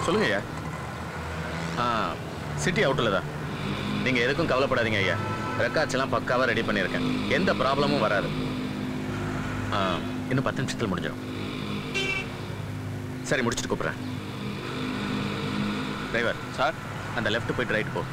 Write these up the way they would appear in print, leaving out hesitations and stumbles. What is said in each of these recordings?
சொல்லுங்க ஐயா. சிட்டி அவுட்டில் தான். நீங்கள் எதுக்கும் கவலைப்படாதீங்க ஐயா. ரெக்கார்ட்ஸ் எல்லாம் பக்காவாக ரெடி பண்ணியிருக்கேன். எந்த ப்ராப்ளமும் வராது. இன்னும் 10 நிமிஷத்தில் முடிஞ்சிடும். சரி, முடிச்சுட்டு கூப்பிட்றேன். டிரைவர் சார், அந்த லெஃப்ட் போயிட்டு ரைட் போ.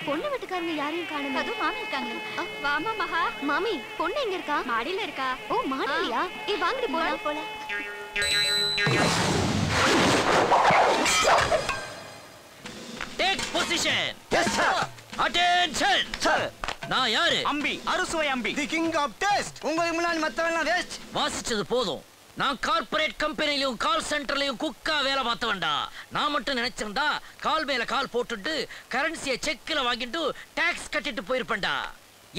பொண்ணு வீட்டுக்காரங்க யாரையும் காணோம். அது மாமி இருக்காங்க. வாமா மகா. மாமி, பொண்ணு எங்க இருக்கா? மாடியில இருக்கா. ஓ, மாடியிலயா? வாங்கடி போலாம். போலாம். Take position. Yes sir. Attention. Sir. நான் யாரு? அம்பி, அறுசுவை அம்பி. The king of taste. உங்களுக்கு முன்னாடி மத்தவங்க வேஸ்ட். வாசிச்சது போதும். நான் கார்ப்பரேட் கம்பெனிலையும் கால் சென்டர்லயும் குக்கா வேலை பார்த்தவன்டா. நான் மட்டும் நினைச்சிருந்தா கால் மேல கால் போட்டுட்டு கரன்சியை செக்ல வாங்கிட்டு டாக்ஸ் கட்டிட்டு போயிருப்பேன்டா.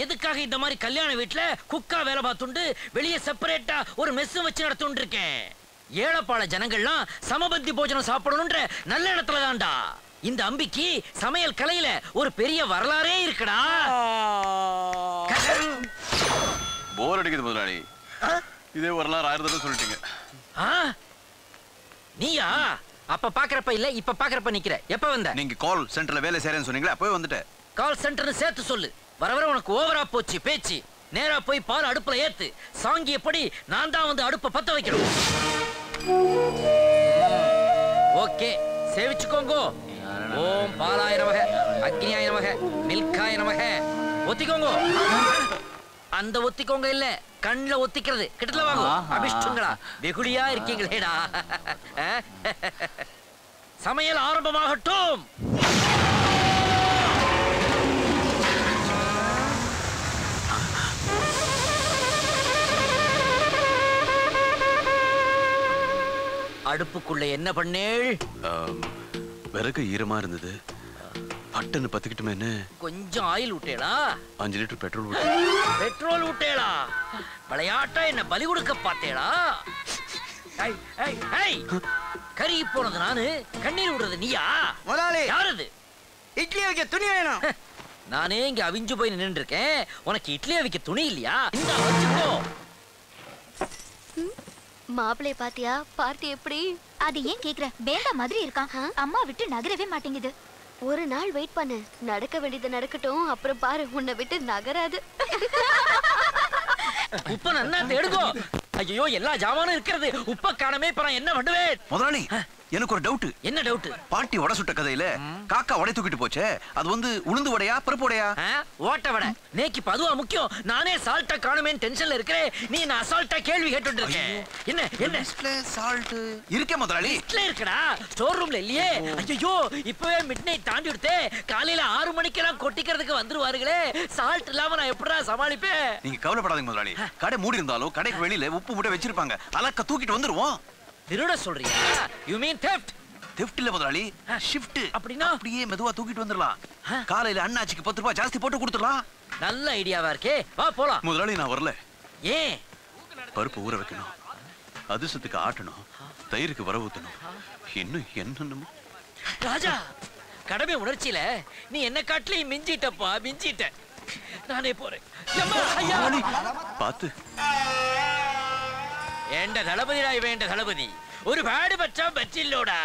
எதுக்காக இந்த மாதிரி கல்யாண வீட்டுல குக்கா வேலை பார்த்துண்டு வெளியே செப்பரேட்டா ஒரு மெஸ் வச்சு நடத்துட்டு இருக்கேன். ஏழப்பாள ஜனங்கள்லாம் சமபந்தி போஜனம் சாப்பிடணும்ன்ற நல்ல இடத்துல தான்டா. இந்த அம்பிக்கு சமையல் கலையில ஒரு பெரிய வரலாறே இருக்குடா. போர் அடிக்குது முதலாளி. இதே வரலாறு 1000 தடவை சொல்லிட்டீங்க. நீயா? அப்ப பாக்குறப்ப இல்ல, இப்ப பாக்குறப்ப நிக்கிற. எப்ப வந்த? நீங்க கால் சென்டர்ல வேலை செய்றேன்னு சொன்னீங்களா, அப்பவே வந்துட்டேன். கால் சென்டர்னு சேர்த்து சொல்லு. வர வர உனக்கு ஓவரா போச்சு பேச்சு. நேரா போய் பால் அடுப்புல ஏத்து. சாங்கியப்படி நான் தான் வந்து அடுப்பை பத்த வைக்கணும். ஓகே, சேவிச்சுக்கோங்க. ஓம் பாலாய நமக, அக்னியாய நமக, மில்காய நமக. ஒத்திக்கோங்க. அந்த ஒத்திக்கோங்க இல்ல, கண்ணுல ஒத்திக்கிறது. கிட்டல வாங்க. அபிஷ்டுங்களா வெகுளியா இருக்கீங்களேடா. சமையல் ஆரம்பமாகட்டும். அடுப்புக்குள்ள என்ன பண்ணேள்? விறகு ஈரமா இருந்தது. பட்டன்னு பத்திக்கிட்டுமேன்னு கொஞ்சம் ஆயில் விட்டேளா? 5 லிட்டர் பெட்ரோல் பெட்ரோல் விட்டேளா? விளையாட்டா என்ன பலி கொடுக்க பார்த்தேளா? கறி போனது நானு, கண்ணீர் விடுறது நீயா? முதலாளி, யாரது? இட்லி வைக்க துணி வேணும். நானே இங்க அவிஞ்சு போய் நின்று இருக்கேன். உனக்கு இட்லி அவிக்க துணி இல்லையா? இந்த வச்சுக்கோ. மாப்பிளைய பாத்தியா? பார்ட்டி எப்படி? அது ஏன் கேக்குற? பேண்டா மாதிரி இருக்கான். அம்மா விட்டு நகரவே மாட்டேங்குது. ஒரு நாள் வெயிட் பண்ணு. நடக்க வேண்டியது நடக்கட்டும், அப்புறம் பாரு உன்னை விட்டு நகராது. உப்ப நன்னா தேடுகோ. ஐயோ, எல்லா ஜாமானும் இருக்கிறது. உப்ப காணமே. இப்ப நான் என்ன பண்ணுவேன்? முதலாளி, எனக்கு ஒரு டவுட். என்ன டவுட்? பாட்டி வடை சுட்ட கதையில காக்கா வடை தூக்கிட்டு போச்சே, அது வந்து உளுந்து வடையா பருப்பு வடையா? ஓட்ட வடை. நேக்கு பதுவா முக்கியம். நானே சால்ட்டா காணுமேன்னு டென்ஷன்ல இருக்கிறேன். நீ நான் அசால்ட்டா கேள்வி கேட்டுட்டு இருக்கேன். என்ன என்ன சால்ட் இருக்கே முதலாளி? லிஸ்ட்ல இருக்குடா, ஸ்டோர் ரூம்ல இல்லையே. ஐயோ, இப்பவே மிட்நைட் தாண்டி விடுதே. காலையில 6 மணிக்கெல்லாம் கொட்டிக்கிறதுக்கு வந்துருவாருங்களே. சால்ட் இல்லாம நான் எப்படிடா சமாளிப்பேன்? நீங்க கவலைப்படாதீங்க முதலாளி. கடை மூடி இருந்தாலும் கடைக்கு வெளியில உப்பு மூட்டை வச்சிருப்பாங்க. அலக்க தூக்கிட்டு வந்துருவோம். திருட சொல்றியா? You mean theft? theft இல்ல முதலாளி, ஷிஃப்ட். அப்படினா அப்படியே மெதுவா தூக்கிட்டு வந்துடலாம். காலையில அண்ணாச்சிக்கு 10 ரூபாய் ஜாஸ்தி போட்டு கொடுத்துடலாம். நல்ல ஐடியாவா இருக்கே. வா போலாம். முதலாளி, நான் வரல. ஏன்? பருப்பு ஊற வைக்கணும், அதிர்ஷ்டத்துக்கு ஆட்டணும், தயிருக்கு வர ஊத்தணும், இன்னும் என்னென்னமோ. ராஜா, கடமை உணர்ச்சியில நீ என்ன காட்டிலையும் மிஞ்சிட்டப்பா, மிஞ்சிட்ட. நானே போறேன். பார்த்து. என்ற தளபதிடா இவன். தளபதி ஒரு பாடு பச்சா பச்சில்லோடா.